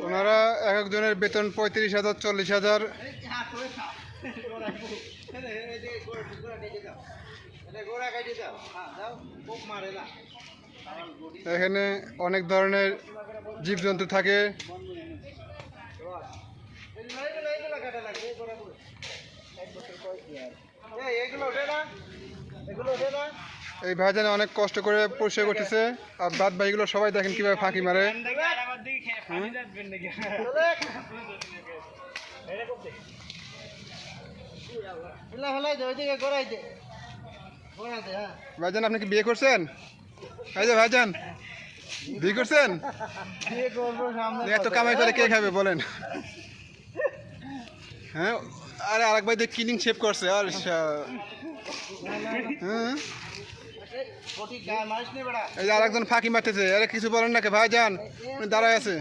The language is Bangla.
ওনারা এক একজনের বেতন 35,000 40,000। এখানে অনেক ধরনের জীবজন্তু থাকে। এই ভাইজান অনেক কষ্ট করে পরিষ্কার করতেছে, আর বাদ ভাইগুলো সবাই দেখেন কিভাবে ফাঁকি মারে। ভাইজান আপনি কি বিয়ে করছেন? এই যে ভাইজান বিয়ে করছেন? এত কামাই করে কে খাবে বলেন? হ্যাঁ, আরে আরেক ভাই কিলিং শেভ করছে। আর হ্যাঁ, এই যে আরেকজন ফাঁকি মারতেছে। আরে কিছু বলেন নাকি ভাইজান? দাঁড়ায় আছে।